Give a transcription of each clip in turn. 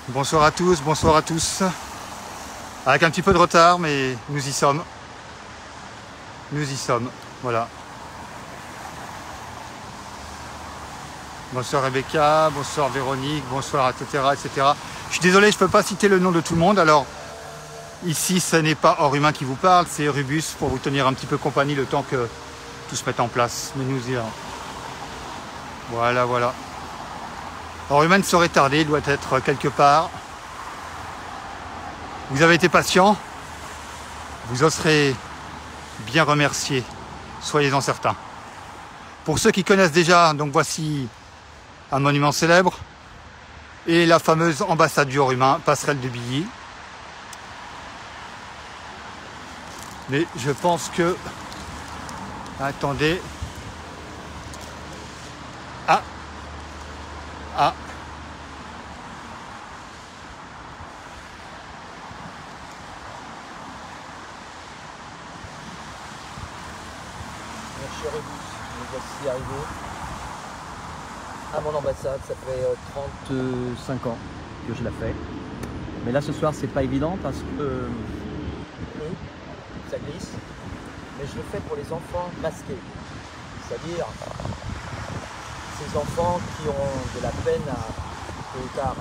Bonsoir à tous, bonsoir à tous. Avec un petit peu de retard, mais nous y sommes. Nous y sommes, voilà. Bonsoir Rebecca, bonsoir Véronique, bonsoir etc. etc. Je suis désolé, je ne peux pas citer le nom de tout le monde. Alors, ici, ce n'est pas Hors Humain qui vous parle, c'est Rubus pour vous tenir un petit peu compagnie le temps que tout se mette en place. Mais nous y allons. Voilà, voilà. Hors Humain ne saurait tarder, il doit être quelque part. Vous avez été patient, vous en serez bien remerciés, soyez-en certains. Pour ceux qui connaissent déjà, donc voici un monument célèbre et la fameuse ambassade du Hors Humain, passerelle de Billy. Mais je pense que... Attendez. Ah. Cher Rubus, nous voici arrivés à mon ambassade. Ça fait 35 ans que je la fais. Mais là ce soir c'est pas évident parce que ça glisse. Mais je le fais pour les enfants masqués. C'est-à-dire ces enfants qui ont de la peine tôt ou tard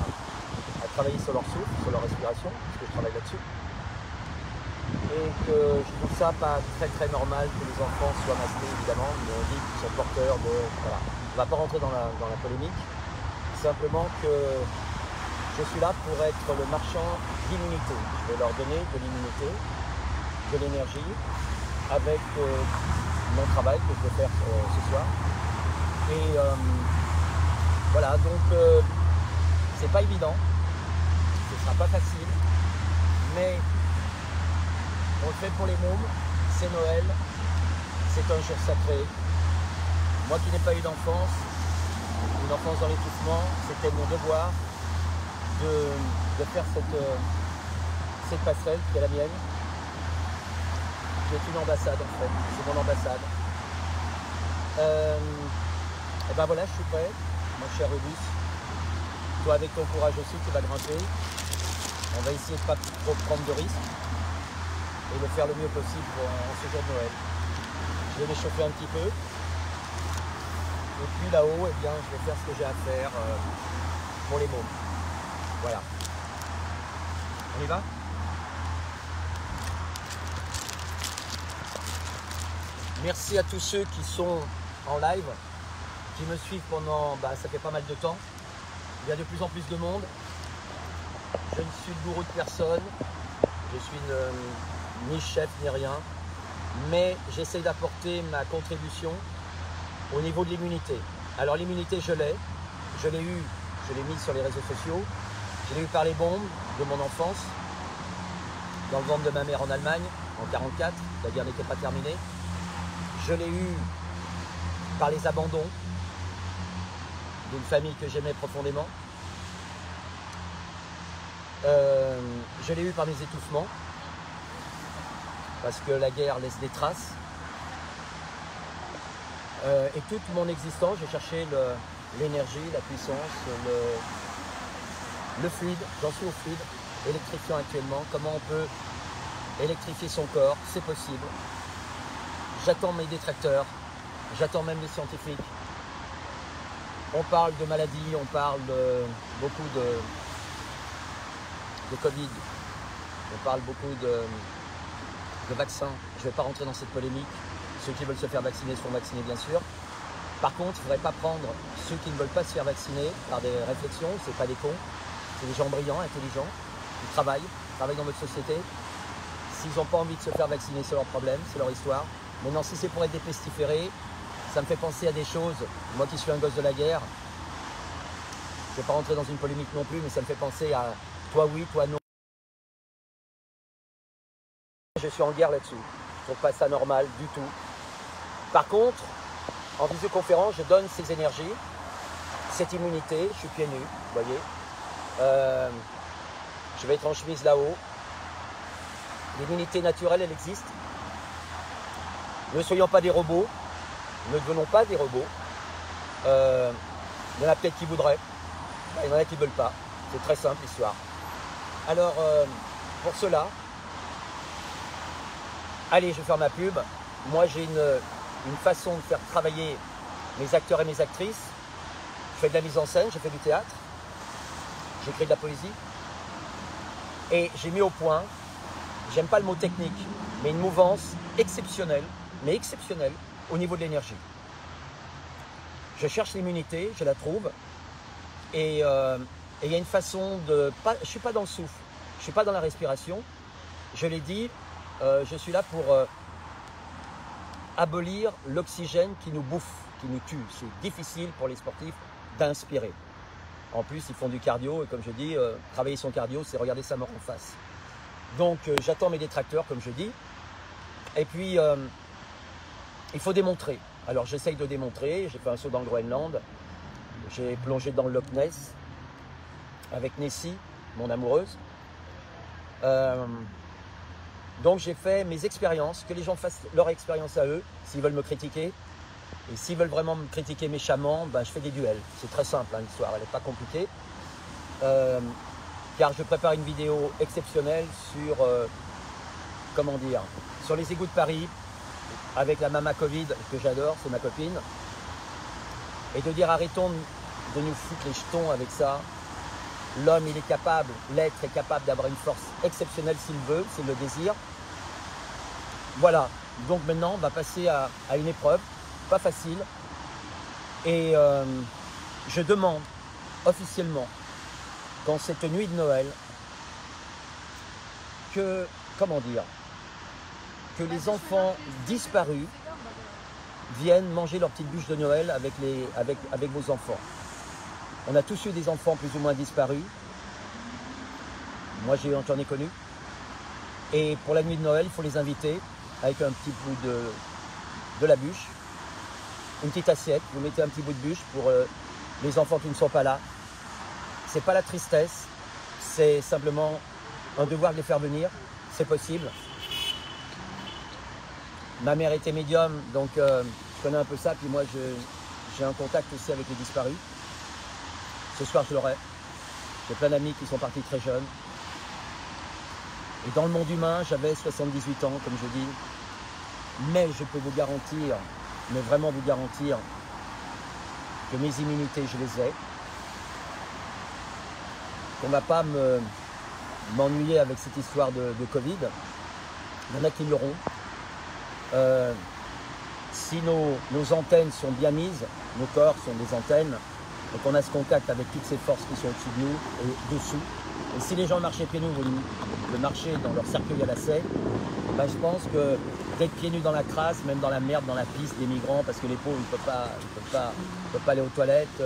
à travailler sur leur souffle, sur leur respiration, parce que je travaille là-dessus. Et que je trouve ça pas très normal que les enfants soient masqués, évidemment, mais on dit qu'ils sont porteurs de... Voilà. On ne va pas rentrer dans la polémique, simplement que je suis là pour être le marchand d'immunité. Je vais leur donner de l'immunité, de l'énergie, avec mon travail que je vais faire ce soir. Et voilà, donc c'est pas évident, ce sera pas facile, mais... On le fait pour les mômes, c'est Noël, c'est un jour sacré. Moi qui n'ai pas eu d'enfance, une enfance dans l'étouffement, c'était mon devoir de faire cette passerelle qui est la mienne, qui est une ambassade en fait, c'est mon ambassade. Et ben voilà, je suis prêt, mon cher Rubus. Toi avec ton courage aussi, tu vas grimper. On va essayer de ne pas trop prendre de risques et de faire le mieux possible en ce jour de Noël. Je vais m'échauffer un petit peu. Et puis là-haut, eh bien, je vais faire ce que j'ai à faire pour les mômes. Voilà. On y va? Merci à tous ceux qui sont en live, qui me suivent pendant, ça fait pas mal de temps. Il y a de plus en plus de monde. Je ne suis le gourou de personne. Je suis ni chef ni rien, mais j'essaie d'apporter ma contribution au niveau de l'immunité. Alors l'immunité, je l'ai eu, je l'ai mise sur les réseaux sociaux, je l'ai eu par les bombes de mon enfance, dans le ventre de ma mère en Allemagne, en 1944, la guerre n'était pas terminée. Je l'ai eu par les abandons d'une famille que j'aimais profondément. Je l'ai eu par mes étouffements, parce que la guerre laisse des traces. Et toute mon existence, j'ai cherché l'énergie, la puissance, le fluide. J'en suis au fluide, électrifiant actuellement. Comment on peut électrifier son corps, c'est possible. J'attends mes détracteurs, j'attends même les scientifiques. On parle de maladies, on parle beaucoup de Covid, on parle beaucoup de vaccins. Je ne vais pas rentrer dans cette polémique. Ceux qui veulent se faire vacciner seront vaccinés, bien sûr. Par contre, il ne faudrait pas prendre ceux qui ne veulent pas se faire vacciner par des réflexions. Ce n'est pas des cons. C'est des gens brillants, intelligents, qui travaillent dans notre société. S'ils n'ont pas envie de se faire vacciner, c'est leur problème, c'est leur histoire. Maintenant, si c'est pour être dépestiféré, ça me fait penser à des choses. Moi qui suis un gosse de la guerre, je ne vais pas rentrer dans une polémique non plus, mais ça me fait penser à toi oui, toi non. Je suis en guerre là-dessus. Je ne trouve pas ça normal du tout. Par contre, en visioconférence, je donne ces énergies, cette immunité. Je suis pieds nus, vous voyez. Je vais être en chemise là-haut. L'immunité naturelle, elle existe. Ne soyons pas des robots. Ne devenons pas des robots. Il y en a peut-être qui voudraient. Il y en a qui ne veulent pas. C'est très simple l'histoire. Alors, pour cela, allez, je vais faire ma pub. Moi, j'ai une façon de faire travailler mes acteurs et mes actrices. Je fais de la mise en scène, je fais du théâtre, j'écris de la poésie. Et j'ai mis au point, j'aime pas le mot technique, mais une mouvance exceptionnelle, mais exceptionnelle au niveau de l'énergie. Je cherche l'immunité, je la trouve. Et il y a une façon de... je ne suis pas dans le souffle, je ne suis pas dans la respiration. Je l'ai dit, je suis là pour abolir l'oxygène qui nous bouffe, qui nous tue. C'est difficile pour les sportifs d'inspirer. En plus, ils font du cardio et comme je dis, travailler son cardio, c'est regarder sa mort en face. Donc, j'attends mes détracteurs, comme je dis. Et puis, il faut démontrer. Alors, j'essaye de démontrer. J'ai fait un saut dans le Groenland. J'ai plongé dans le Loch Ness avec Nessie, mon amoureuse. Donc, j'ai fait mes expériences, que les gens fassent leur expérience à eux, s'ils veulent me critiquer. Et s'ils veulent vraiment me critiquer méchamment, ben, je fais des duels. C'est très simple, hein, l'histoire, elle n'est pas compliquée. Car je prépare une vidéo exceptionnelle sur, comment dire, sur les égouts de Paris, avec la Mama Covid, que j'adore, c'est ma copine. Et de dire arrêtons de nous foutre les jetons avec ça. L'homme, il est capable, l'être est capable d'avoir une force exceptionnelle s'il veut, s'il le désire. Voilà, donc maintenant on va passer à une épreuve, pas facile. Et je demande officiellement, dans cette nuit de Noël, que, comment dire, que les enfants disparus viennent manger leur petite bûche de Noël avec vos enfants. On a tous eu des enfants plus ou moins disparus. Moi, j'en ai connu. Et pour la nuit de Noël, il faut les inviter avec un petit bout de la bûche. Une petite assiette. Vous mettez un petit bout de bûche pour les enfants qui ne sont pas là. C'est pas la tristesse. C'est simplement un devoir de les faire venir. C'est possible. Ma mère était médium, donc je connais un peu ça. Puis moi, j'ai un contact aussi avec les disparus. Ce soir, je l'aurai. J'ai plein d'amis qui sont partis très jeunes. Et dans le monde humain, j'avais 78 ans, comme je dis. Mais je peux vous garantir, mais vraiment vous garantir, que mes immunités, je les ai. Qu'on ne va pas m'ennuyer avec cette histoire de Covid. Il y en a qui l'auront. Si nos antennes sont bien mises, nos corps sont des antennes, et qu'on a ce contact avec toutes ces forces qui sont au-dessus de nous et dessous. Et si les gens marchaient pieds nus, le marcher dans leur cercueil à lacets, ben je pense que d'être pieds nus dans la crasse, même dans la merde, dans la piste des migrants, parce que les pauvres, ils ne peuvent pas aller aux toilettes.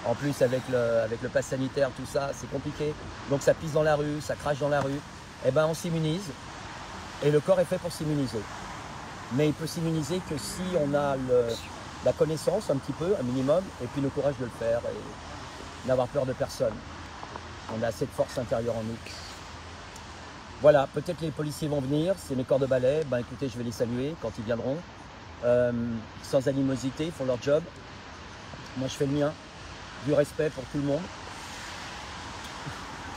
En plus, avec le pass sanitaire, tout ça, c'est compliqué. Donc ça pisse dans la rue, ça crache dans la rue. Et ben on s'immunise. Et le corps est fait pour s'immuniser. Mais il peut s'immuniser que si on a la connaissance un petit peu, un minimum, et puis le courage de le faire et n'avoir peur de personne. On a cette force intérieure en nous. Voilà, peut-être les policiers vont venir, c'est mes corps de balai, ben écoutez, je vais les saluer quand ils viendront. Sans animosité, ils font leur job. Moi je fais le mien, du respect pour tout le monde.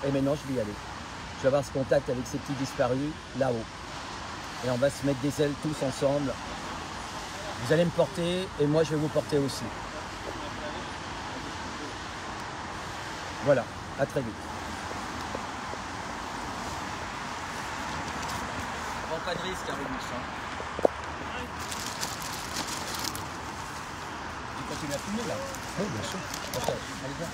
Et maintenant je vais y aller. Je vais avoir ce contact avec ces petits disparus là-haut. Et on va se mettre des ailes tous ensemble. Vous allez me porter et moi je vais vous porter aussi. Voilà, à très vite. Prends pas de risque, Rubus. Tu continues à fumer là? Oui, bien sûr. Ok, allez bien.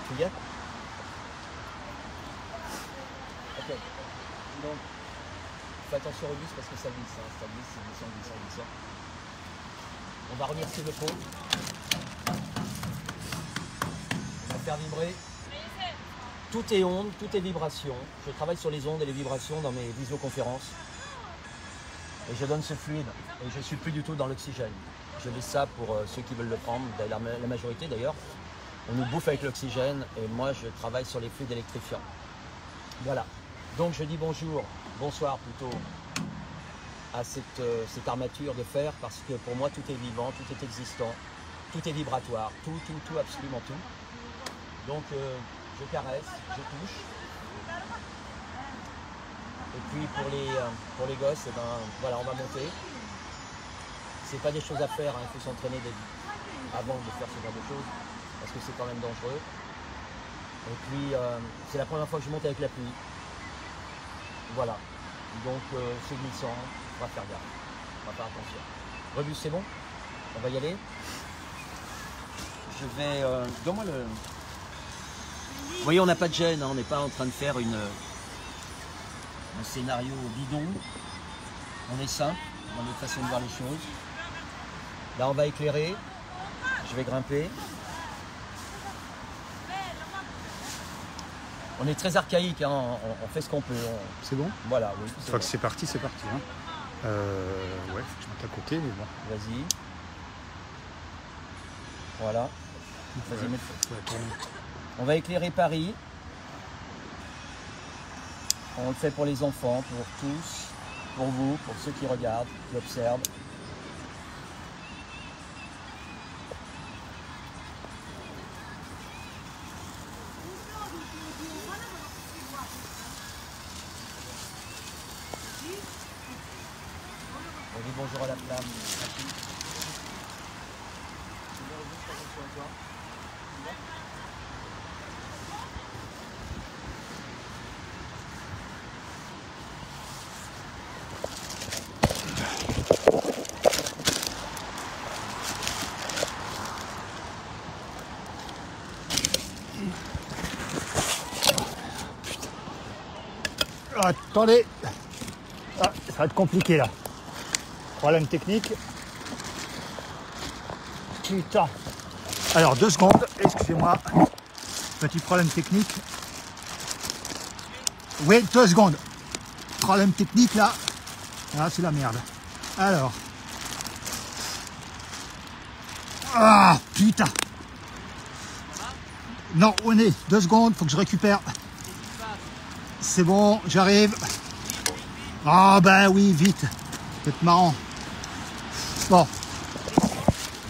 Tu viens? Ok. Donc, fais attention au bus parce que ça glisse, hein. Ça glisse, ça glisse. On va remercier le pot. On va faire vibrer. Tout est onde, tout est vibration. Je travaille sur les ondes et les vibrations dans mes visioconférences. Et je donne ce fluide. Et je ne suis plus du tout dans l'oxygène. Je laisse ça pour ceux qui veulent le prendre, la majorité d'ailleurs. On nous bouffe avec l'oxygène et moi je travaille sur les fluides électrifiants. Voilà. Donc je dis bonjour, bonsoir plutôt, à cette armature de fer, parce que pour moi tout est vivant, tout est existant, tout est vibratoire, tout, absolument tout. Donc je caresse, je touche. Et puis pour les gosses, eh ben, voilà, on va monter. C'est pas des choses à faire, hein, il faut s'entraîner avant de faire ce genre de choses, parce que c'est quand même dangereux. Et puis c'est la première fois que je monte avec la pluie. Voilà, donc c'est glissant, on va faire gaffe, on va faire attention. Rebus, c'est bon? On va y aller. Je vais... donne-moi le... Vous voyez, on n'a pas de gêne, hein, on n'est pas en train de faire un scénario bidon. On est simple dans notre façon de voir les choses. Là, on va éclairer. Je vais grimper. On est très archaïque, hein, on fait ce qu'on peut. C'est bon? Voilà, oui. Une fois que c'est parti, c'est parti. Hein. Ouais, faut que je mette à côté, mais bon. Vas-y. Voilà. Vas-y, mets le feu. On va éclairer Paris. On le fait pour les enfants, pour tous, pour vous, pour ceux qui regardent, qui observent. On dit bonjour à la flamme. Attendez, ah, ça va être compliqué là. Problème technique. Putain. Alors 2 secondes, excusez-moi. Petit problème technique. Oui, 2 secondes. Problème technique là. Ah, c'est la merde. Alors. Ah, putain. Non, on est 2 secondes, faut que je récupère. C'est bon, j'arrive. Ah ben oui, vite. C'est marrant. Bon.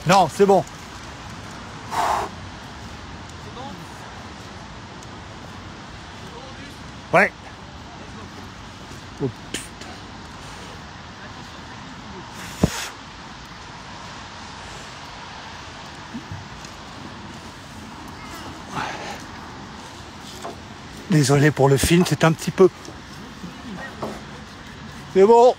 Non, c'est bon. Ouais. Oh, désolé pour le film, c'est un petit peu... C'est bon.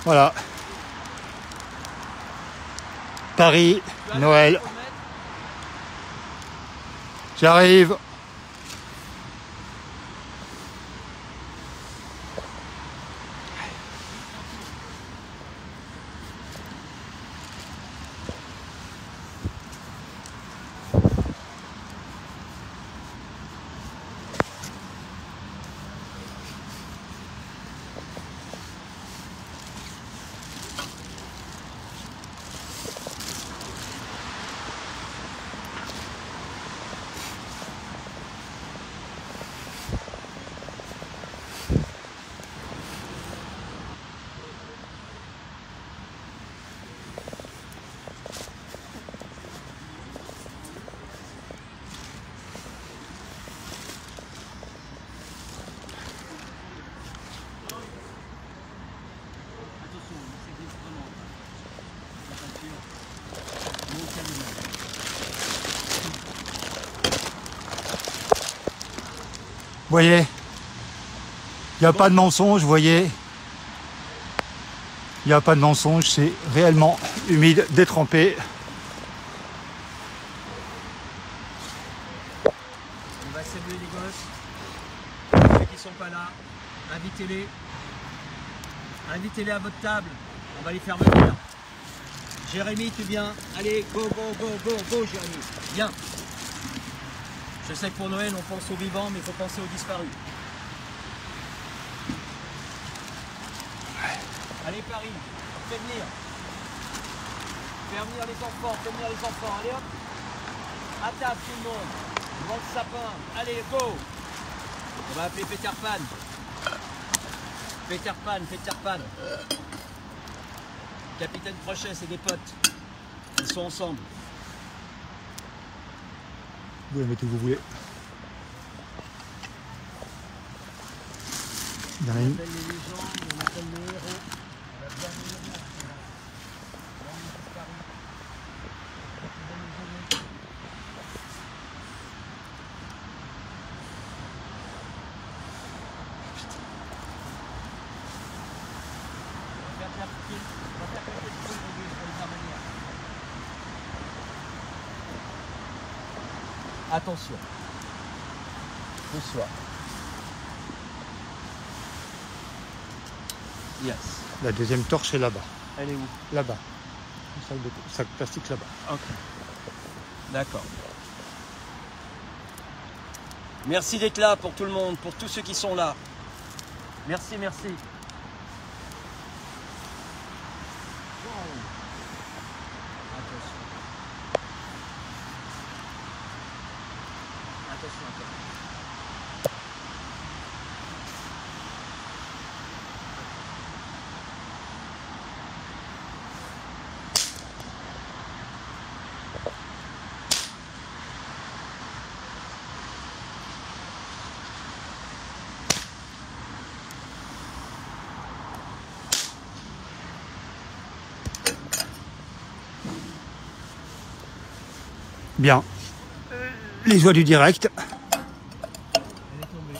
Voilà. Paris, Noël. J'arrive. voyez, il n'y a pas de mensonge, vous voyez. Il n'y a pas de mensonge, c'est réellement humide, détrempé. On va saluer les gosses. Ceux qui ne sont pas là, invitez-les. Invitez-les à votre table. On va les faire venir. Jérémy, tu viens. Allez, go, go, go, go, go, Jérémy. Viens. Je sais que pour Noël, on pense aux vivants, mais il faut penser aux disparus. Allez, Paris, fais venir. Fais venir les enfants, fais venir les enfants. Allez, hop. À table, tout le monde. Devant le sapin. Allez, go. On va appeler Peter Pan. Peter Pan, Peter Pan. Capitaine Crochet, c'est des potes. Ils sont ensemble. Vous pouvez mettre où vous voulez. Il y en a On une. appelle les légendes, on appelle les héros. On va bien venir. On a disparu. On va faire quelques trucs pour les faire venir. Attention. Bonsoir. Yes. La deuxième torche est là-bas. Elle est où? Là-bas. Sac plastique là-bas. Ok. D'accord. Merci d'être là pour tout le monde, pour tous ceux qui sont là. Merci, merci. Attention. Attention, attention. Bien. Les joies du direct. Elle est tombée.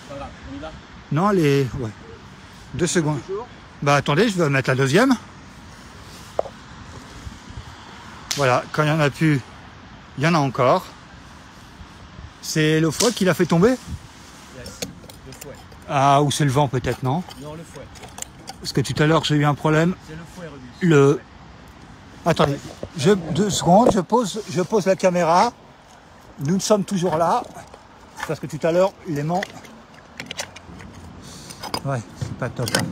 Pas grave, on y va. Non, les. Ouais. 2 secondes. Toujours. Bah attendez, je vais mettre la deuxième. Voilà, quand il n'y en a plus, il y en a encore. C'est le fouet qui l'a fait tomber? Yes. Le fouet. Ah, ou c'est le vent peut-être, non? Non, le fouet. Parce que tout à l'heure j'ai eu un problème. C'est le fouet, Rubus. Le. Attendez, 2 secondes, je pose la caméra. Nous sommes toujours là. Parce que tout à l'heure, l'aimant. Ouais, c'est pas top. Hein.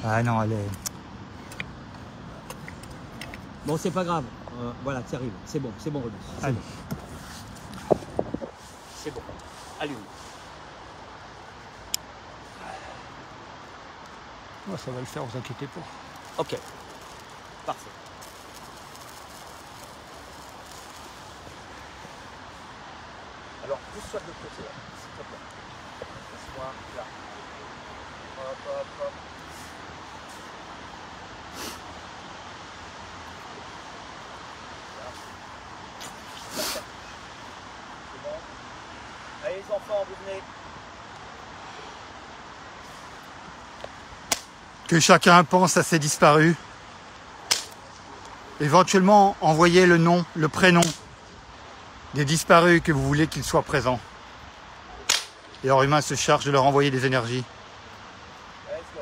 Ah non, elle est. Bon, c'est pas grave. Voilà, tu arrives. C'est bon, Rubus. C'est Allez. bon. C'est bon. Allume. Ouais, ça va le faire, vous inquiétez pas. Ok. Parfait. Alors, pousse-toi de l'autre côté, là, s'il te plaît. Laisse-moi, là. Hop, hop, hop. Là. C'est bon. Allez, les enfants, vous venez. Que chacun pense à ses disparus. Éventuellement, envoyez le nom, le prénom des disparus que vous voulez qu'ils soient présents. Et Or Humain se charge de leur envoyer des énergies. Let's go.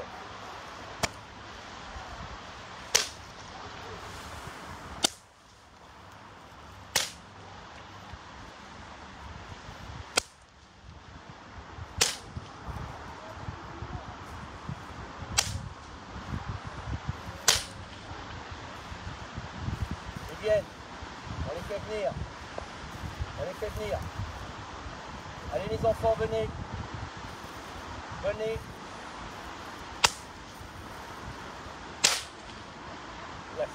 Ils viennent. On les fait venir. On les fait venir. Allez les enfants, venez. Venez. Yes.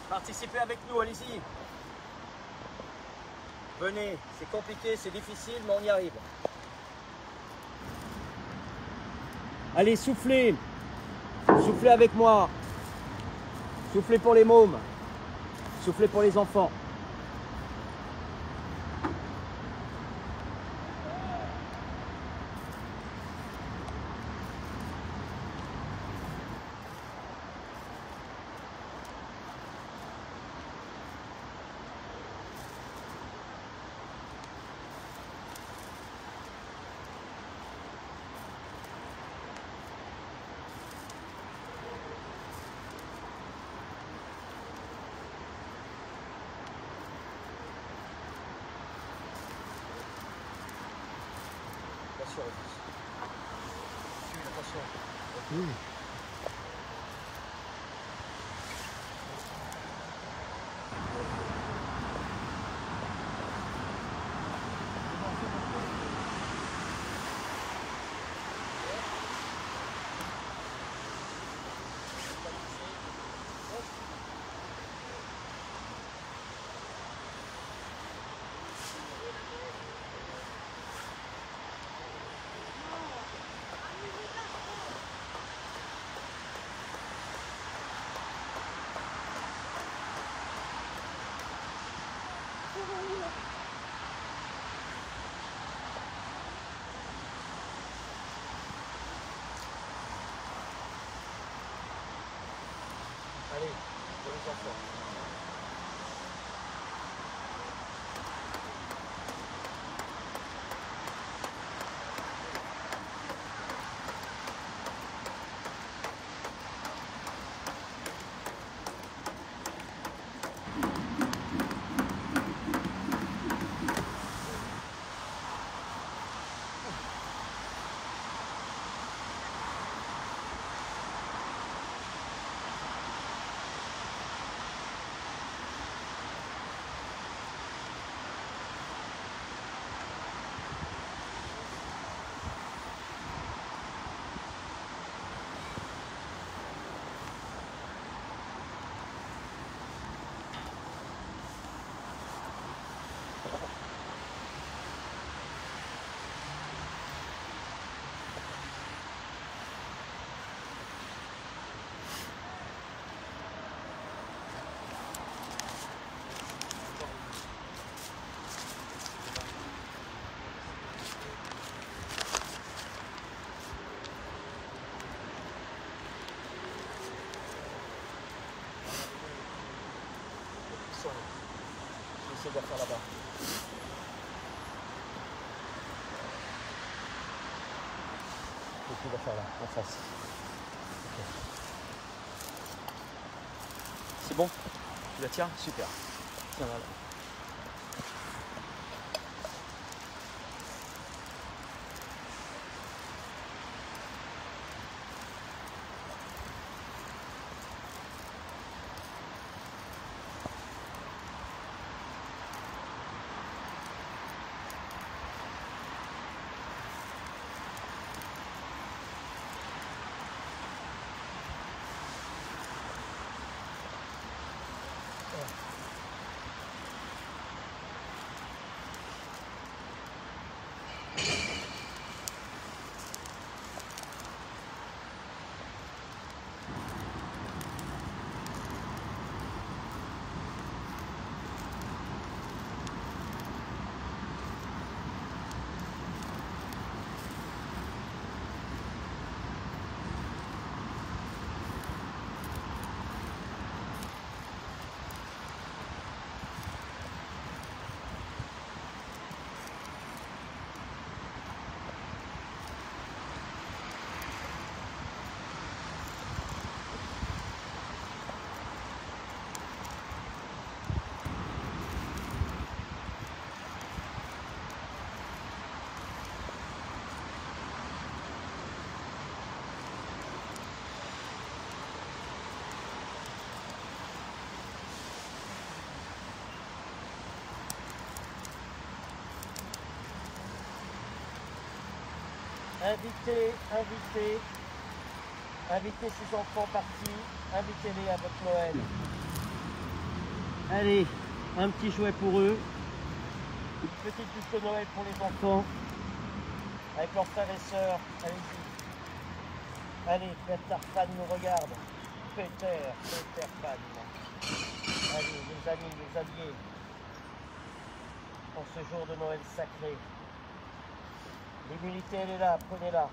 Participez avec nous, allez-y. Venez, c'est compliqué, c'est difficile, mais on y arrive. Allez, soufflez. Soufflez avec moi. Soufflez pour les mômes. Soufflez pour les enfants. Attention, attention. Oui. Allez, pour les enfants. Je vais essayer de la faire là-bas. Qu'est-ce qu'il va faire là, en face? Okay. C'est bon? Tu la tiens? Super. Tiens là. Invitez ces enfants partis, invitez-les à votre Noël. Allez, un petit jouet pour eux. Une petite bûche de Noël pour les enfants, avec leurs frères et sœurs. Allez-y. Allez, Peter Pan nous regarde. Peter Pan. Allez, les amis, les alliés, pour ce jour de Noël sacré. L'humilité, elle est là, prenez-la.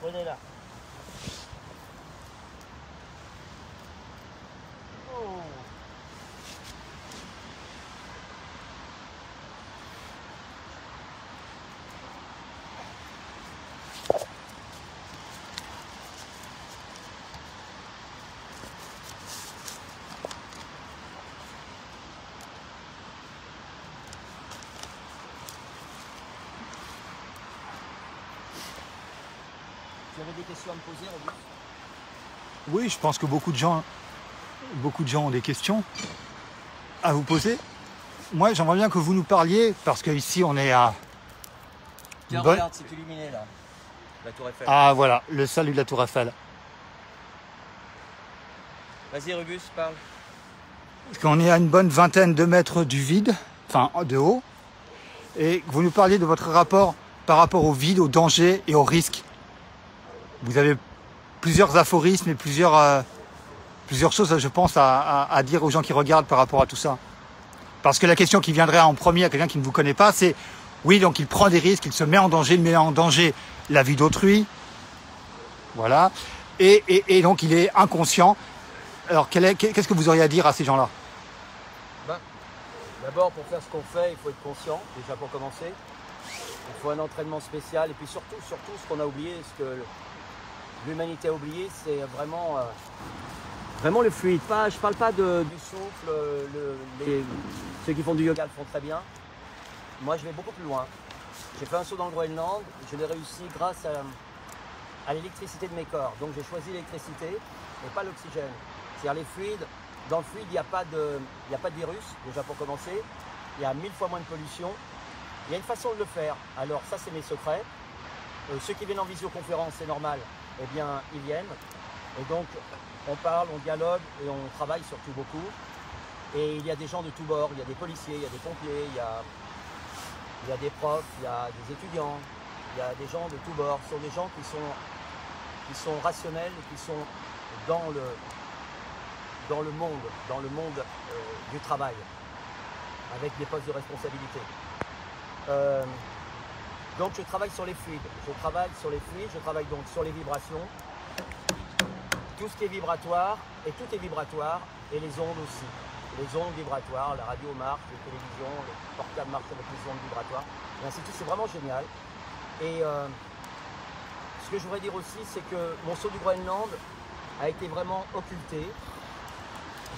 Prenez-la. Oh. Tu avais des questions à me poser, Auguste? Oui, je pense que beaucoup de gens ont des questions à vous poser. Moi, j'aimerais bien que vous nous parliez, parce qu'ici, on est à... Tiens, regarde, c'est illuminé, là. La tour Eiffel. Ah, voilà, le salut de la tour Eiffel. Vas-y, Rubus, parle. Parce qu'on est à une bonne vingtaine de mètres du vide, enfin, de haut. Et que vous nous parliez de votre rapport par rapport au vide, au danger et au risque. Vous avez plusieurs aphorismes et plusieurs choses, je pense, à dire aux gens qui regardent par rapport à tout ça. Parce que la question qui viendrait en premier à quelqu'un qui ne vous connaît pas, c'est oui, donc il prend des risques, il se met en danger, il met en danger la vie d'autrui. Voilà. Et donc il est inconscient. Alors qu'est-ce que vous auriez à dire à ces gens-là? D'abord, pour faire ce qu'on fait, il faut être conscient, déjà pour commencer. Il faut un entraînement spécial. Et puis surtout, ce qu'on a oublié, ce que l'humanité a oublié, c'est vraiment le fluide. Je ne parle pas du souffle, ceux qui font du yoga le font très bien. Moi, je vais beaucoup plus loin. J'ai fait un saut dans le Groenland, je l'ai réussi grâce à l'électricité de mes corps. Donc j'ai choisi l'électricité et pas l'oxygène. C'est-à-dire les fluides. Dans le fluide, il n'y a pas de virus, déjà pour commencer. Il y a 1000 fois moins de pollution. Il y a une façon de le faire. Alors ça, c'est mes secrets. Ceux qui viennent en visioconférence, c'est normal. Eh bien, ils viennent. Et donc, on parle, on dialogue et on travaille surtout beaucoup. Et il y a des gens de tous bords. Il y a des policiers, il y a des pompiers, il y a des profs, il y a des étudiants. Il y a des gens de tous bords. Ce sont des gens qui sont rationnels, qui sont dans le monde du travail, avec des postes de responsabilité. Donc je travaille sur les fluides, je travaille donc sur les vibrations, tout ce qui est vibratoire, et tout est vibratoire, et les ondes aussi. Les ondes vibratoires, la radio marche, les télévisions, les portables marchent avec les ondes vibratoires, et ainsi de suite, c'est vraiment génial. Et ce que je voudrais dire aussi, c'est que mon saut du Groenland a été vraiment occulté.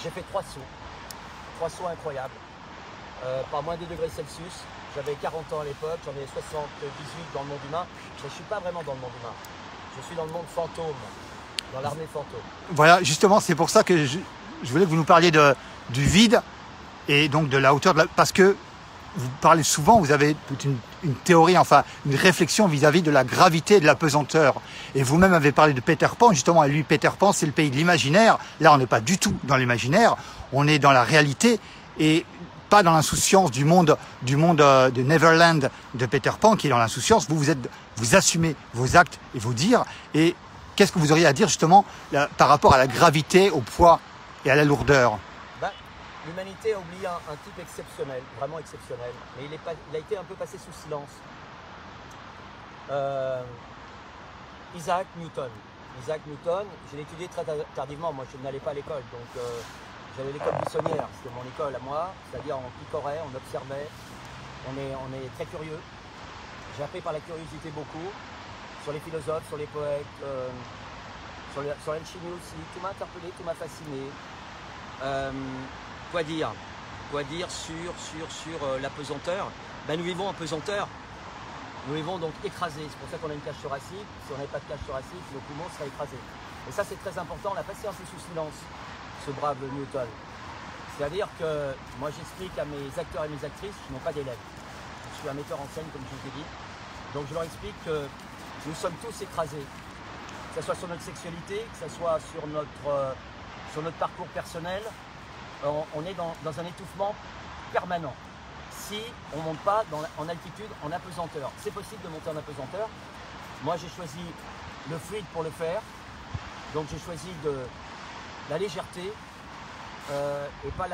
J'ai fait 3 sauts incroyables, par moins 2 degrés Celsius. J'avais 40 ans à l'époque, j'en ai 78 dans le monde humain. Je ne suis pas vraiment dans le monde humain, je suis dans le monde fantôme, dans l'armée fantôme. Voilà, justement, c'est pour ça que je voulais que vous nous parliez du vide et donc de la hauteur, parce que vous parlez souvent, vous avez toute une théorie, enfin une réflexion vis-à-vis de la gravité et de la pesanteur. Et vous-même avez parlé de Peter Pan, justement, et lui, Peter Pan, c'est le pays de l'imaginaire. Là, on n'est pas du tout dans l'imaginaire, on est dans la réalité et pas dans l'insouciance du monde de Neverland de Peter Pan, qui est dans l'insouciance. Vous assumez vos actes et vos dires. Et qu'est-ce que vous auriez à dire, justement, par rapport à la gravité, au poids et à la lourdeur? L'humanité a oublié un type exceptionnel, vraiment exceptionnel, mais il a été un peu passé sous silence. Isaac Newton. Isaac Newton, je l'ai étudié très tardivement, moi je n'allais pas à l'école, donc j'avais l'école buissonnière, c'était mon école à moi, c'est-à-dire on picorait, on observait, on est très curieux. J'ai appris par la curiosité beaucoup, sur les philosophes, sur les poètes, sur l'alchimie aussi, tout m'a interpellé, tout m'a fasciné. Quoi dire sur la pesanteur? Nous vivons en pesanteur. Nous vivons donc écrasés. C'est pour ça qu'on a une cage thoracique. Si on n'avait pas de cage thoracique, nos poumons seraient écrasés. Et ça, c'est très important. On l'a passé un peu sous silence, ce brave Newton. C'est-à-dire que moi, j'explique à mes acteurs et mes actrices qui n'ont pas d'élèves. Je suis un metteur en scène, comme je vous ai dit. Donc, je leur explique que nous sommes tous écrasés. Que ce soit sur notre sexualité, que ce soit sur notre parcours personnel. On est dans un étouffement permanent. si on ne monte pas en altitude, en apesanteur. C'est possible de monter en apesanteur. Moi, j'ai choisi le fluide pour le faire. Donc, j'ai choisi la légèreté et pas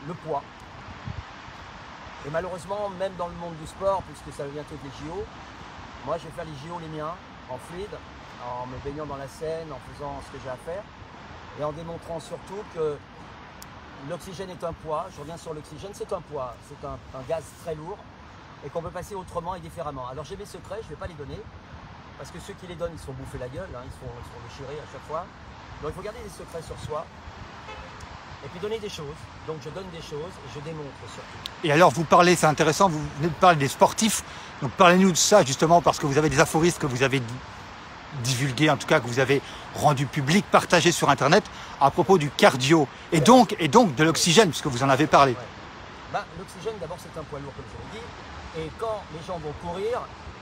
le poids. Et malheureusement, même dans le monde du sport, puisque ça va bientôt être les JO, moi, je vais faire les JO les miens, en fluide, en me baignant dans la Seine, en faisant ce que j'ai à faire, et en démontrant surtout que l'oxygène est un poids. Je reviens sur l'oxygène, c'est un poids, c'est un gaz très lourd, et qu'on peut passer autrement et différemment. Alors j'ai mes secrets, je ne vais pas les donner, parce que ceux qui les donnent, ils se font bouffer la gueule, hein, ils se font déchirer à chaque fois. Donc il faut garder des secrets sur soi, et puis donner des choses. Donc je donne des choses, et je démontre surtout. Et alors vous parlez, c'est intéressant, vous venez de parler des sportifs, donc parlez-nous de ça justement, parce que vous avez des aphorismes que vous avez divulgués, en tout cas que vous avez rendu public, partagé sur internet à propos du cardio et donc de l'oxygène, puisque vous en avez parlé. Ouais. Bah, l'oxygène d'abord c'est un poids lourd comme je l'ai dit, et quand les gens vont courir,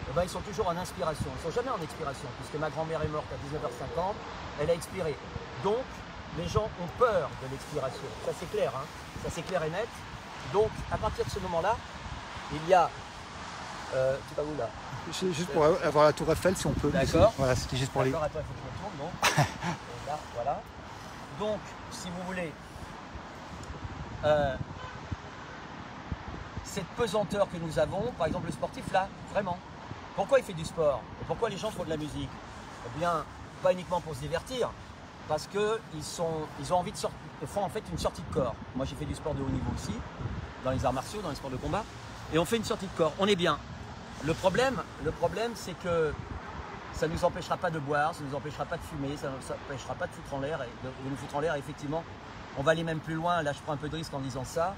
eh ben, ils sont toujours en inspiration, ils ne sont jamais en expiration, puisque ma grand-mère est morte à 19h50, elle a expiré. Donc les gens ont peur de l'expiration, ça c'est clair, hein, ça c'est clair et net. Donc à partir de ce moment-là, il y a... tu vas où là? Juste pour avoir la tour Eiffel, si on peut. D'accord. Voilà, c'était juste pour les... D'accord, attends, il faut que je me tourne, bon. Et là, voilà. Donc, si vous voulez, cette pesanteur que nous avons, par exemple le sportif là, vraiment, pourquoi il fait du sport? Et pourquoi les gens font de la musique? Eh bien, pas uniquement pour se divertir, parce qu'ils ont envie de sortir, font en fait une sortie de corps. Moi j'ai fait du sport de haut niveau aussi, dans les arts martiaux, dans les sports de combat, et on fait une sortie de corps, on est bien. Le problème c'est que ça ne nous empêchera pas de boire, ça ne nous empêchera pas de fumer, ça ne nous empêchera pas de foutre en l'air, de nous foutre en l'air. Effectivement, on va aller même plus loin, là je prends un peu de risque en disant ça.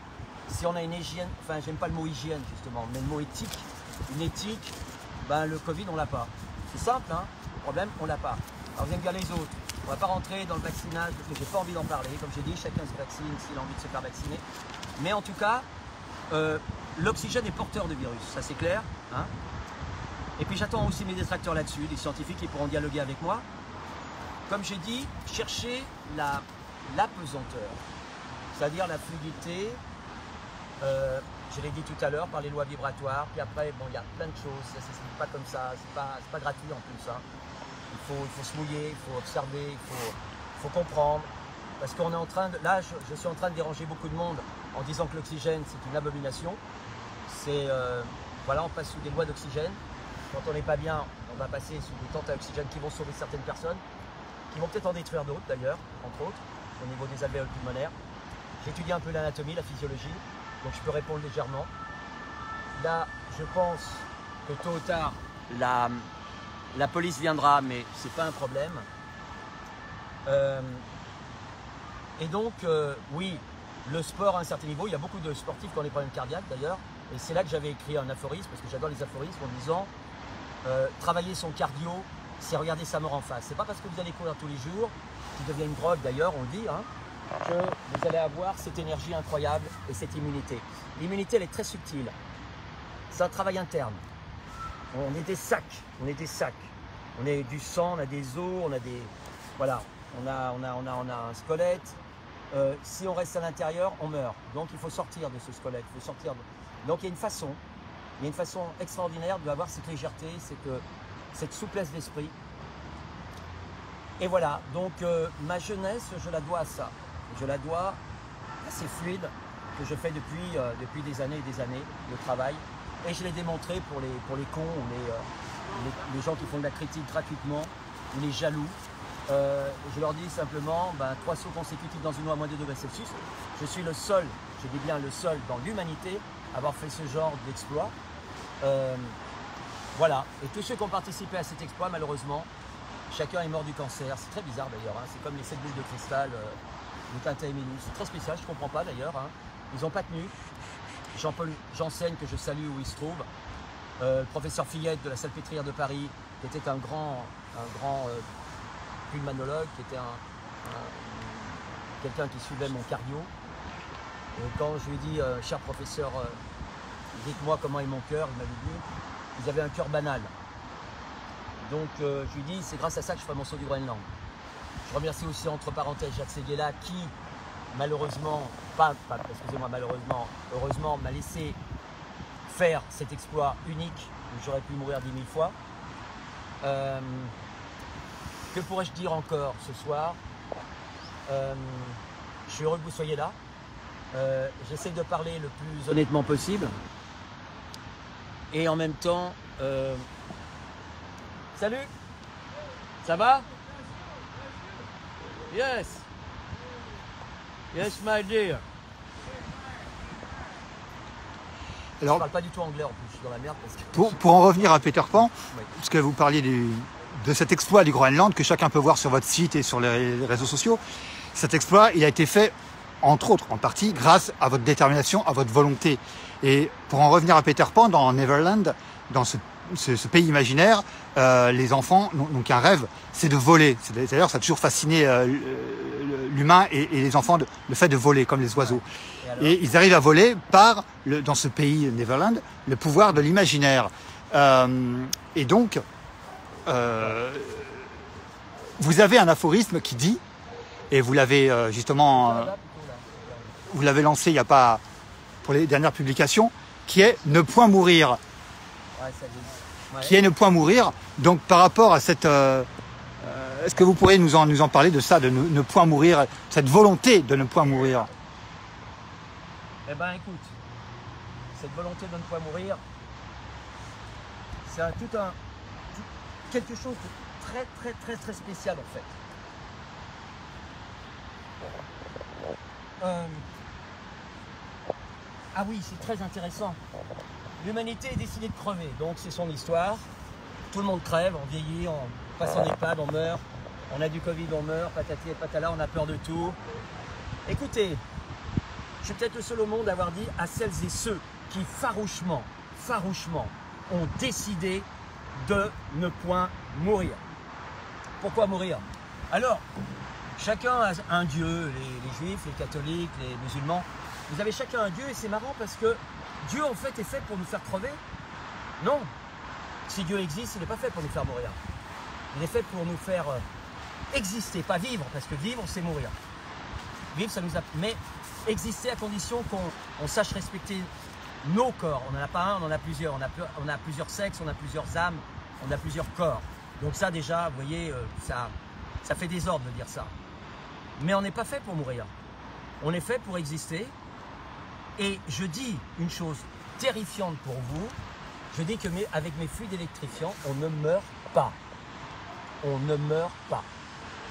Si on a une hygiène, enfin j'aime pas le mot hygiène justement, mais le mot éthique, une éthique, ben le Covid on l'a pas. C'est simple, hein, le problème on l'a pas. Alors vous aimez bien les autres, on va pas rentrer dans le vaccinage parce que j'ai pas envie d'en parler. Comme j'ai dit, chacun se vaccine s'il a envie de se faire vacciner. Mais en tout cas, l'oxygène est porteur de virus, ça c'est clair. Hein. Et puis j'attends aussi mes détracteurs là-dessus, les scientifiques qui pourront dialoguer avec moi. Comme j'ai dit, chercher l'apesanteur, c'est-à-dire la fluidité, je l'ai dit tout à l'heure, par les lois vibratoires, puis après, bon, il y a plein de choses, c'est pas comme ça, c'est pas gratuit en plus. Hein. Il faut se mouiller, il faut observer, il faut comprendre, parce qu'on est en train de, là, je suis en train de déranger beaucoup de monde en disant que l'oxygène, c'est une abomination. C'est, voilà, on passe sous des lois d'oxygène. Quand on n'est pas bien, on va passer sous des tentes à oxygène qui vont sauver certaines personnes, qui vont peut-être en détruire d'autres d'ailleurs, entre autres, au niveau des alvéoles pulmonaires. J'étudie un peu l'anatomie, la physiologie, donc je peux répondre légèrement. Là, je pense que tôt ou tard, la police viendra, mais c'est pas un problème. Et donc, oui, le sport à un certain niveau, il y a beaucoup de sportifs qui ont des problèmes cardiaques d'ailleurs, et c'est là que j'avais écrit un aphorisme, parce que j'adore les aphorismes, en disant travailler son cardio, c'est regarder sa mort en face. C'est pas parce que vous allez courir tous les jours, qui devient une drogue d'ailleurs, on le dit, hein, que vous allez avoir cette énergie incroyable et cette immunité. L'immunité, elle est très subtile. C'est un travail interne. On est des sacs, on est des sacs. On est du sang, on a des os, on a des... Voilà, on a un squelette. Si on reste à l'intérieur, on meurt. Donc il faut sortir de ce squelette, il faut sortir de... Donc il y a une façon extraordinaire d'avoir cette légèreté, cette souplesse d'esprit. Et voilà, donc ma jeunesse, je la dois à ça. Je la dois à ces fluides que je fais depuis des années et des années de travail. Et je l'ai démontré pour les cons, ou les gens qui font de la critique gratuitement, ou les jaloux. Je leur dis simplement, 3 sauts consécutifs dans une eau à moins de 2 degrés Celsius. Je suis le seul, je dis bien le seul dans l'humanité à avoir fait ce genre d'exploit. Voilà, et tous ceux qui ont participé à cet exploit, malheureusement, chacun est mort du cancer. C'est très bizarre d'ailleurs, hein. C'est comme les 7 boules de cristal de Tintin et Milou. C'est très spécial, je ne comprends pas d'ailleurs. Hein. Ils n'ont pas tenu. Jean-Paul Janssen, que je salue où il se trouve, le professeur Fillette de la Salpêtrière de Paris, qui était un grand pulmonologue, qui était quelqu'un qui suivait mon cardio. Et quand je lui ai dit, cher professeur, dites-moi comment est mon cœur, il m'avait dit, vous avez un cœur banal. Donc je lui ai dit, c'est grâce à ça que je ferai mon saut du Groenland. Je remercie aussi entre parenthèses Jacques Séguéla qui, malheureusement, excusez-moi, malheureusement, heureusement, m'a laissé faire cet exploit unique où j'aurais pu mourir 10 000 fois. Que pourrais-je dire encore ce soir? Je suis heureux que vous soyez là. J'essaie de parler le plus honnêtement possible. Et en même temps... Salut! Ça va? Yes! Yes, my dear! Alors, je parle pas du tout anglais en plus, je suis dans la merde. Parce que... pour en revenir à Peter Pan, oui. parce que vous parliez de cet exploit du Groenland que chacun peut voir sur votre site et sur les réseaux sociaux, cet exploit, il a été fait, entre autres, en partie, grâce à votre détermination, à votre volonté. Et pour en revenir à Peter Pan, dans Neverland, dans ce pays imaginaire, les enfants n'ont qu'un rêve, c'est de voler. D'ailleurs, ça a toujours fasciné l'humain et les enfants, le fait de voler comme les oiseaux. Et ils arrivent à voler par, dans ce pays Neverland, le pouvoir de l'imaginaire. Et donc, vous avez un aphorisme qui dit, et vous l'avez justement, vous l'avez lancé il n'y a pas, pour les dernières publications, qui est « ne point mourir ». Qui est ne point mourir. Donc par rapport à cette... est-ce que vous pourriez nous en parler de ça, de ne point mourir, cette volonté de ne point mourir? Eh bien écoute, cette volonté de ne point mourir, c'est quelque chose de très spécial en fait. Ah oui, c'est très intéressant. L'humanité est décidée de crever, donc c'est son histoire. Tout le monde crève, on vieillit, on passe en EHPAD, on meurt. On a du Covid, on meurt, patati et patala, on a peur de tout. Écoutez, je suis peut-être le seul au monde à avoir dit à celles et ceux qui farouchement ont décidé de ne point mourir. Pourquoi mourir? Alors, chacun a un dieu, les juifs, les catholiques, les musulmans. Vous avez chacun un dieu et c'est marrant parce que Dieu en fait est fait pour nous faire crever? Non. Si Dieu existe, il n'est pas fait pour nous faire mourir. Il est fait pour nous faire exister, pas vivre, parce que vivre c'est mourir. Vivre ça nous a... Mais exister à condition qu'on sache respecter nos corps. On n'en a pas un, on en a plusieurs. On a plusieurs sexes, on a plusieurs âmes, on a plusieurs corps. Donc ça déjà, vous voyez, ça fait désordre de dire ça. Mais on n'est pas fait pour mourir. On est fait pour exister. Et je dis une chose terrifiante pour vous, je dis que avec mes fluides électrifiants, on ne meurt pas. On ne meurt pas.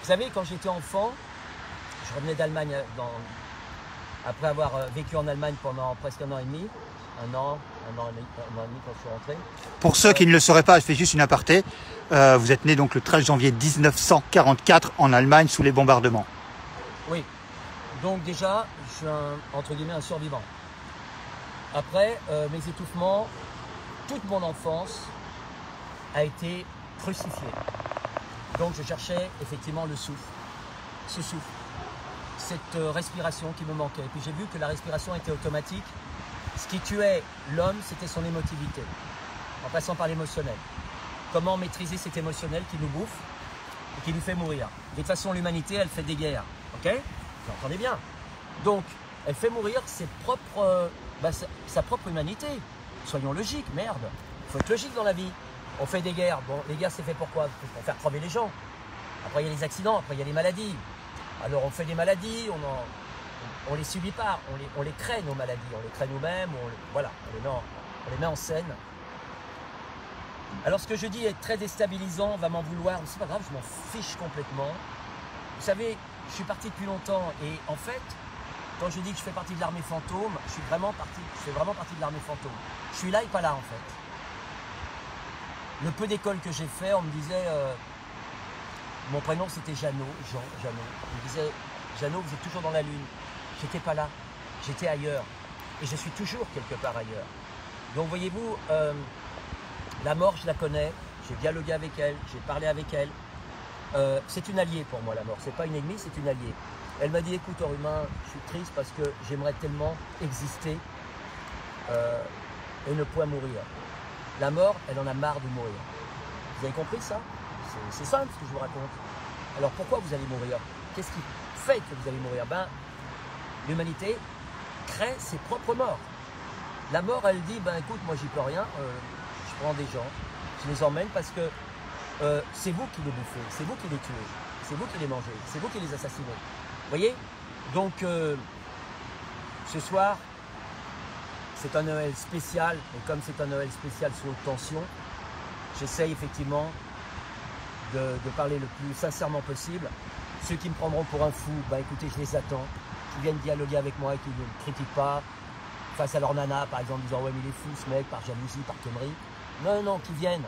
Vous savez, quand j'étais enfant, je revenais d'Allemagne après avoir vécu en Allemagne pendant presque un an et demi, un an et demi quand je suis rentré. Pour ceux qui ne le sauraient pas, je fais juste une aparté, vous êtes né donc le 13 janvier 1944 en Allemagne sous les bombardements. Oui. Donc déjà, je suis entre guillemets un survivant. Après, mes étouffements, toute mon enfance a été crucifiée. Donc je cherchais effectivement le souffle, ce souffle, cette respiration qui me manquait. Et puis j'ai vu que la respiration était automatique. Ce qui tuait l'homme, c'était son émotivité, en passant par l'émotionnel. Comment maîtriser cet émotionnel qui nous bouffe et qui nous fait mourir? De toute façon, l'humanité, elle fait des guerres, ok? Vous entendez bien? Donc, elle fait mourir sa propre humanité. Soyons logiques, merde. Il faut être logique dans la vie. On fait des guerres. Bon, les guerres, c'est fait pour quoi? Pour faire crever les gens. Après, il y a les accidents, après, il y a les maladies. Alors, on fait des maladies, on les subit pas, on les crée, nos maladies. On les crée nous-mêmes, voilà, on les met en scène. Alors, ce que je dis est très déstabilisant, on va m'en vouloir. C'est pas grave, je m'en fiche complètement. Vous savez, je suis parti depuis longtemps et en fait, quand je dis que je fais partie de l'armée fantôme, je fais vraiment partie de l'armée fantôme. Je suis là et pas là en fait. Le peu d'école que j'ai fait, on me disait, mon prénom c'était Jeannot. On me disait, Jeannot, vous êtes toujours dans la lune. J'étais pas là, j'étais ailleurs. Et je suis toujours quelque part ailleurs. Donc voyez-vous, la mort je la connais, j'ai dialogué avec elle, j'ai parlé avec elle. C'est une alliée pour moi la mort, c'est pas une ennemie, c'est une alliée. Elle m'a dit, écoute Orumin, je suis triste parce que j'aimerais tellement exister et ne point mourir. La mort, elle en a marre de mourir. Vous avez compris ça? C'est simple ce que je vous raconte. Alors pourquoi vous allez mourir? Qu'est-ce qui fait que vous allez mourir? Ben, l'humanité crée ses propres morts. La mort, elle dit, ben écoute, moi j'y peux rien, je prends des gens, je les emmène parce que c'est vous qui les bouffez, c'est vous qui les tuez, c'est vous qui les mangez, c'est vous qui les assassinez. Vous voyez? Donc, ce soir, c'est un Noël spécial, et comme c'est un Noël spécial sous haute tension, j'essaye effectivement de parler le plus sincèrement possible. Ceux qui me prendront pour un fou, ben écoutez, je les attends, qui viennent dialoguer avec moi et qui ne me critiquent pas, face à leur nana, par exemple, disant ouais mais il est fou ce mec, par jalousie, par connerie. Non, non, qui viennent.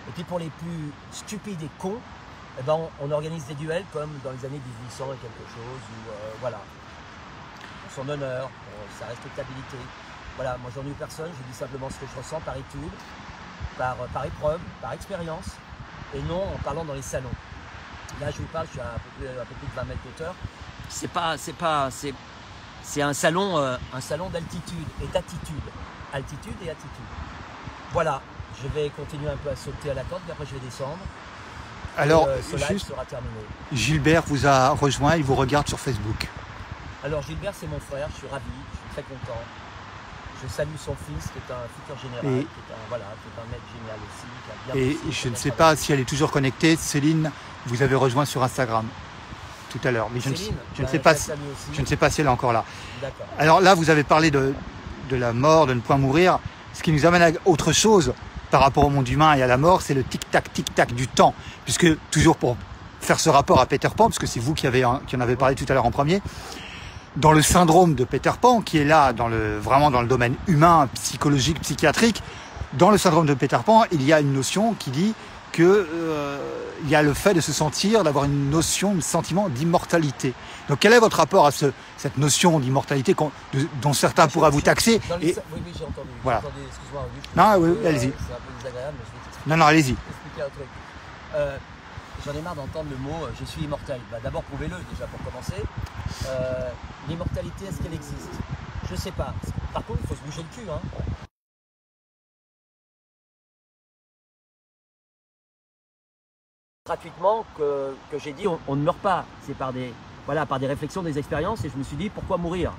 Et puis pour les plus stupides et cons, eh ben on organise des duels comme dans les années 1800 et quelque chose, où voilà, pour son honneur, pour sa respectabilité. Voilà, moi j'en ai eu personne, je dis simplement ce que je ressens par étude, par épreuve, par expérience, et non en parlant dans les salons. Là je vous parle, je suis à un peu plus de 20 mètres d'auteur. C'est un salon d'altitude et d'attitude. Altitude et attitude. Voilà, je vais continuer un peu à sauter à la corde, puis après je vais descendre. Alors, ce live sera terminé. Gilbert vous a rejoint, il vous regarde sur Facebook. Alors Gilbert, c'est mon frère, je suis ravi, je suis très content. Je salue son fils, qui est un futur général, qui est un mec génial aussi. Qui a bien bossé, je ne sais pas si elle est toujours connectée. Céline, vous avez rejoint sur Instagram tout à l'heure, mais je ne sais pas si elle est encore là. Alors là, vous avez parlé de la mort, de ne point mourir. Ce qui nous amène à autre chose par rapport au monde humain et à la mort, c'est le tic-tac du temps. Puisque, toujours pour faire ce rapport à Peter Pan, parce que c'est vous qui en avez parlé tout à l'heure en premier, dans le syndrome de Peter Pan, qui est là vraiment dans le domaine humain, psychologique, psychiatrique, dans le syndrome de Peter Pan, il y a une notion qui dit que il y a le fait de se sentir, d'avoir une notion, un sentiment d'immortalité. Donc quel est votre rapport à cette notion d'immortalité dont certains pourraient vous taxer Oui, j'ai entendu. Voilà. Excuse-moi, non, oui, allez-y. C'est un peu désagréable, mais je vais t'expliquer. Non, allez-y. Expliquer un truc. J'en ai marre d'entendre le mot je suis immortel. Bah, d'abord, prouvez-le déjà pour commencer. L'immortalité, est-ce qu'elle existe? Je sais pas. Par contre, il faut se bouger le cul. Hein. Gratuitement que j'ai dit on ne meurt pas, c'est par des réflexions, des expériences, et je me suis dit pourquoi mourir?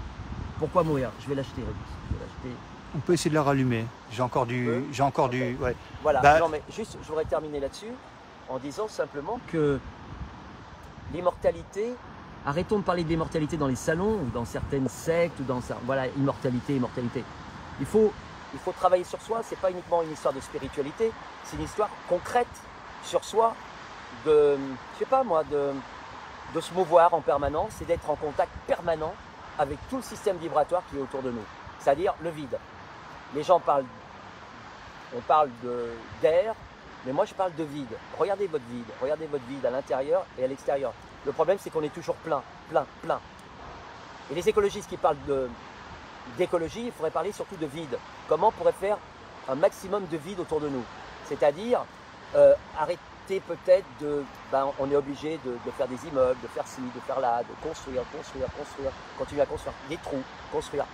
Pourquoi mourir? Je vais l'acheter, On peut essayer de la rallumer. J'ai encore du ouais. Voilà, non mais juste je voudrais terminer là-dessus en disant simplement que l'immortalité, arrêtons de parler de l'immortalité dans les salons ou dans certaines sectes ou dans voilà, immortalité. Il faut travailler sur soi, c'est pas uniquement une histoire de spiritualité, c'est une histoire concrète sur soi. De se mouvoir en permanence et d'être en contact permanent avec tout le système vibratoire qui est autour de nous, c'est-à-dire le vide. Les gens parlent d'air, mais moi je parle de vide. Regardez votre vide à l'intérieur et à l'extérieur. Le problème c'est qu'on est toujours plein. Et les écologistes qui parlent d'écologie, il faudrait parler surtout de vide. Comment on pourrait faire un maximum de vide autour de nous? C'est-à-dire arrêter peut-être on est obligé de faire des immeubles, de faire ci, de faire là, de construire, continuer à construire des trous, construire.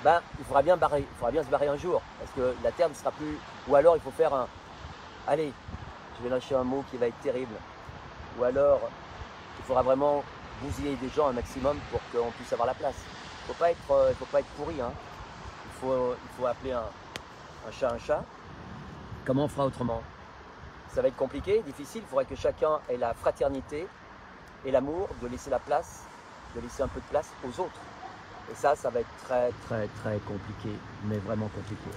Il faudra bien se barrer un jour, parce que la terre ne sera plus. Ou alors il faut faire allez, je vais lâcher un mot qui va être terrible. Ou alors il faudra vraiment bousiller des gens un maximum pour qu'on puisse avoir la place. Il faut pas être pourri, hein. Il faut appeler un chat un chat. Comment on fera autrement? Ça va être compliqué, difficile, il faudrait que chacun ait la fraternité et l'amour de laisser la place, de laisser un peu de place aux autres. Et ça va être très compliqué, mais vraiment compliqué.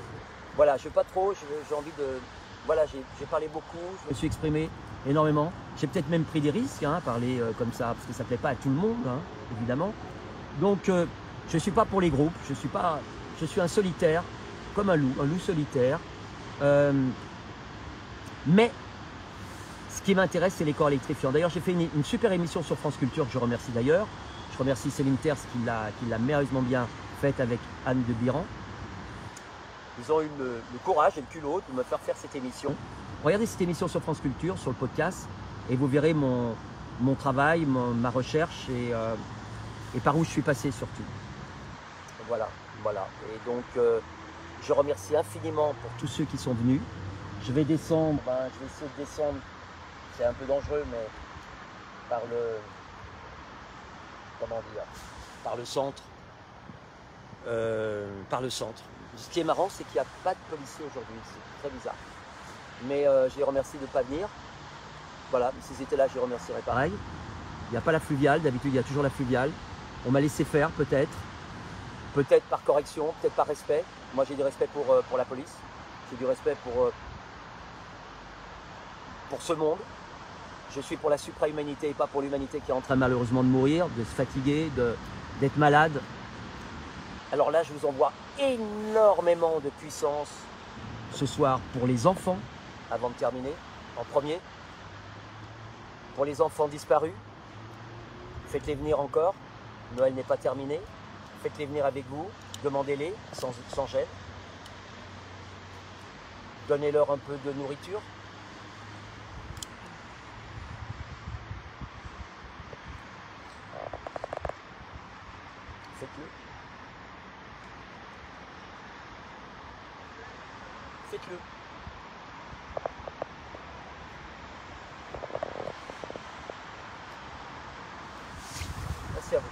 Voilà, je ne veux pas trop, j'ai envie de... Voilà, j'ai parlé beaucoup, je me suis exprimé énormément. J'ai peut-être même pris des risques à parler comme ça, parce que ça ne plaît pas à tout le monde, hein, évidemment. Donc, je ne suis pas pour les groupes, je suis un solitaire, comme un loup solitaire. Mais ce qui m'intéresse, c'est les corps électrifiants. D'ailleurs, j'ai fait une super émission sur France Culture, que je remercie d'ailleurs. Je remercie Céline Terz qui l'a merveilleusement bien faite avec Anne de Biran. Ils ont eu le courage et le culot de me faire cette émission. Regardez cette émission sur France Culture, sur le podcast, et vous verrez mon travail, ma recherche et par où je suis passé surtout. Voilà. Et donc, je remercie infiniment pour tous ceux qui sont venus. Je vais descendre, je vais essayer de descendre, c'est un peu dangereux, mais par le centre. Ce qui est marrant, c'est qu'il n'y a pas de policiers aujourd'hui, c'est très bizarre. Mais je les remercie de ne pas venir. Voilà, s'ils étaient là, je les remercierais pareil. Il n'y a pas la fluviale, d'habitude il y a toujours la fluviale. On m'a laissé faire peut-être. Peut-être par correction, peut-être par respect. Moi j'ai du respect pour la police. J'ai du respect pour ce monde. Je suis pour la suprahumanité et pas pour l'humanité qui est en train malheureusement de mourir, de se fatiguer, d'être malade. Alors là, je vous envoie énormément de puissance ce soir pour les enfants, avant de terminer, en premier. Pour les enfants disparus, faites-les venir encore. Noël n'est pas terminé. Faites-les venir avec vous, demandez-les sans gêne. Donnez-leur un peu de nourriture. Faites-le. Faites-le. Merci à vous.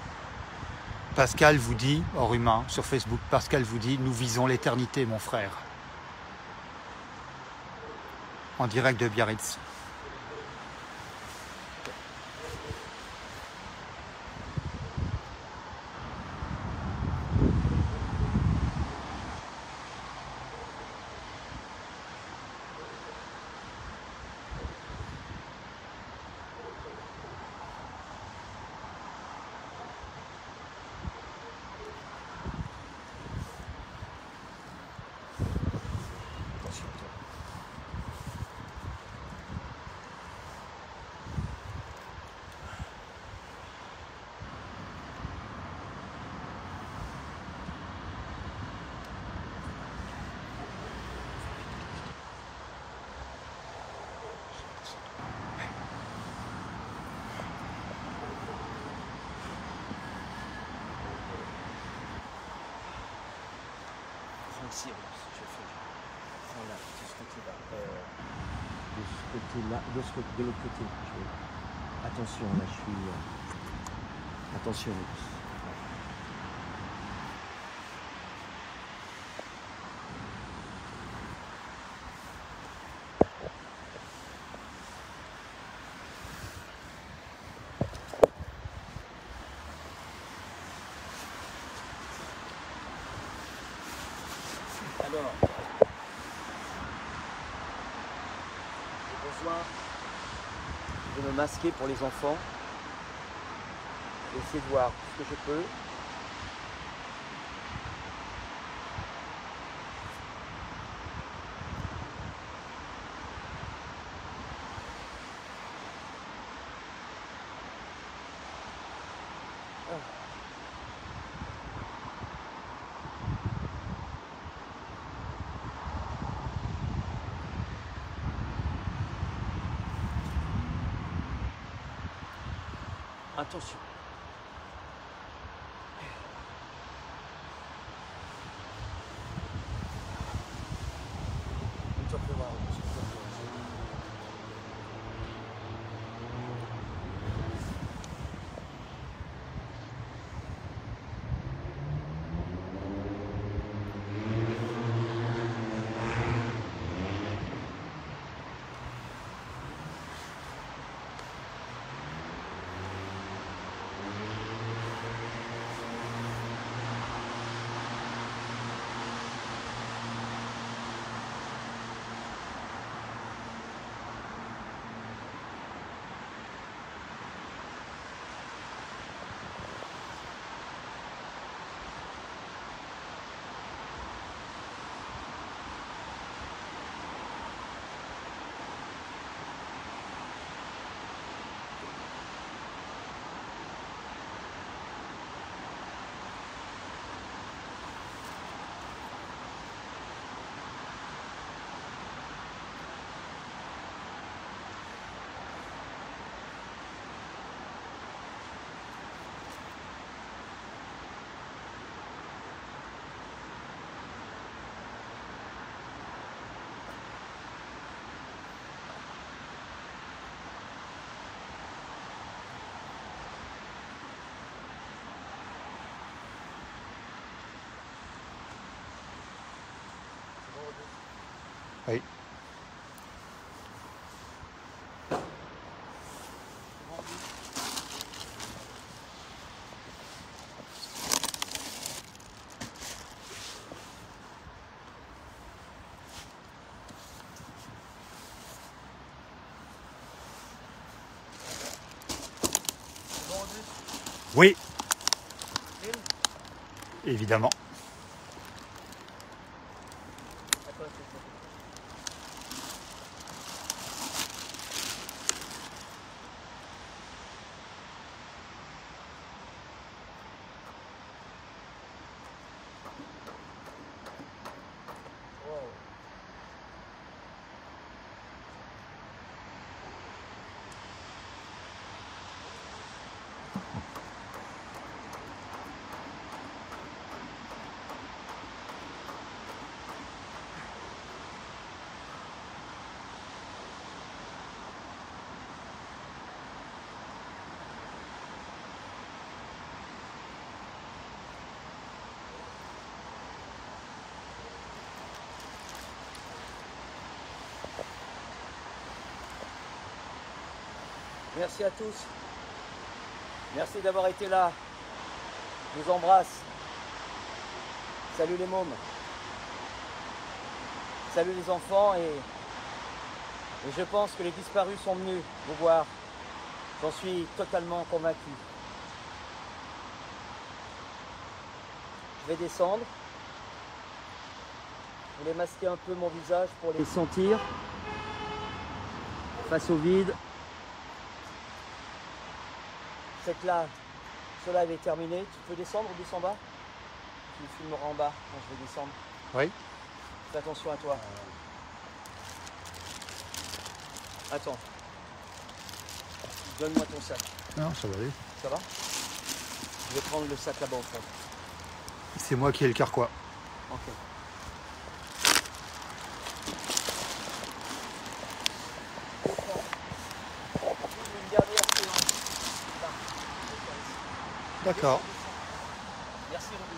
Pascal vous dit, hors humain, sur Facebook, Pascal vous dit, nous visons l'éternité, mon frère. En direct de Biarritz. Ici, je fais. Voilà, de ce côté-là. De ce côté-là, de l'autre côté. Attention, là, je suis. Attention, alors, j'ai besoin de me masquer pour les enfants. Je vais essayer de voir ce que je peux. Attention. Oui. Oui, évidemment. Merci à tous. Merci d'avoir été là. Je vous embrasse. Salut les mômes. Salut les enfants et je pense que les disparus sont venus vous voir. J'en suis totalement convaincu. Je vais descendre. Je voulais masquer un peu mon visage pour les sentir. Face au vide. Ce live est terminé. Tu peux descendre ou descends en bas? Tu filmeras en bas quand je vais descendre. Oui. Fais attention à toi. Attends. Donne-moi ton sac. Non, ça va aller. Ça va? Je vais prendre le sac là-bas au fond. C'est moi qui ai le carquois. Ok. Une dernière séance. Là. D'accord. Merci Ruby.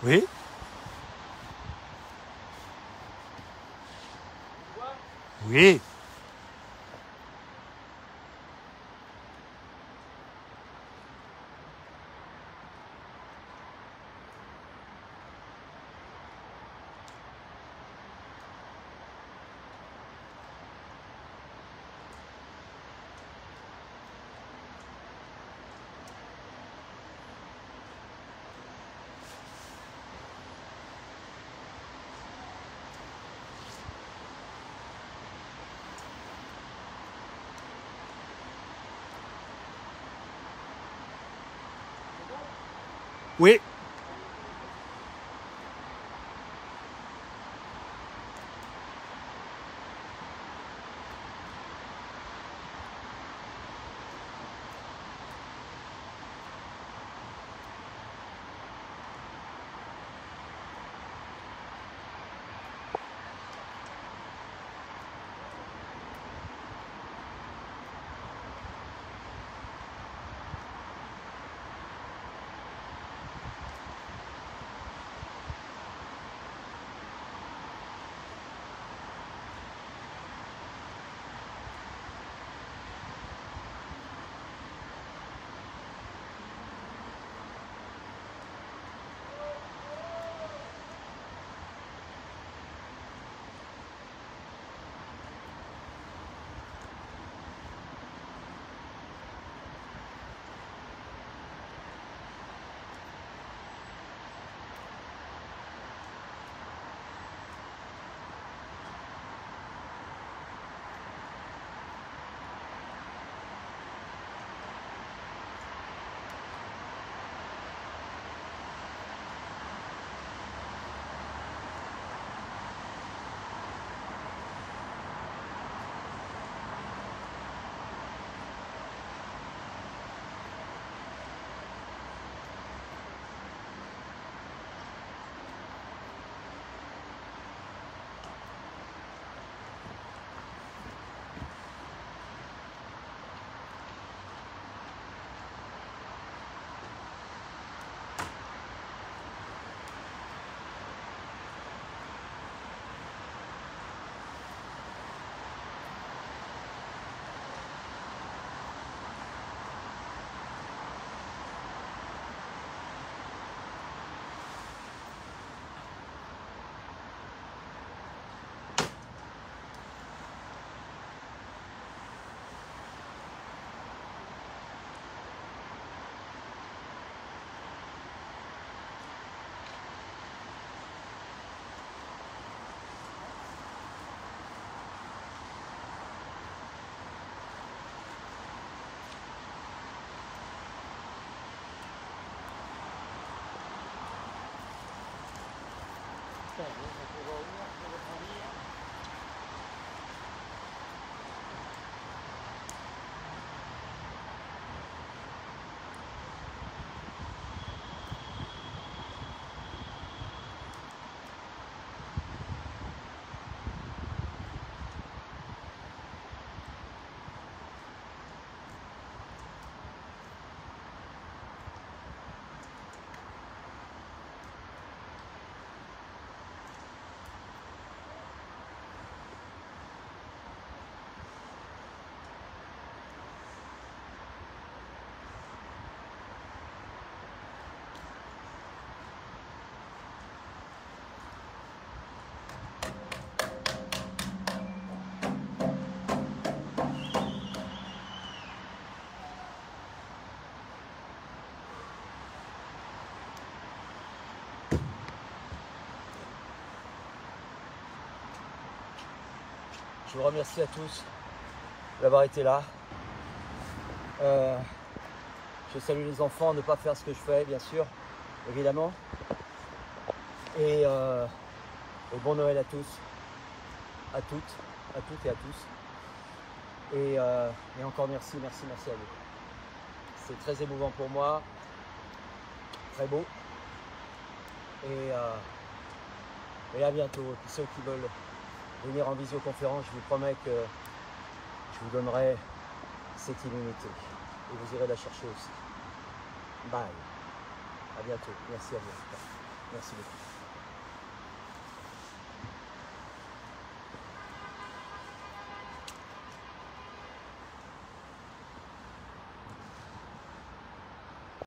Oui. Oui. Oui. Je vous remercie à tous d'avoir été là. Je salue les enfants, ne pas faire ce que je fais, bien sûr, évidemment. Et bon Noël à tous, à toutes et à tous. Et encore merci à vous. C'est très émouvant pour moi, très beau. Et à bientôt. Et puis ceux qui veulent venir en visioconférence, je vous promets que je vous donnerai cette immunité. Et vous irez la chercher aussi. Bye. À bientôt. Merci à vous. Merci beaucoup.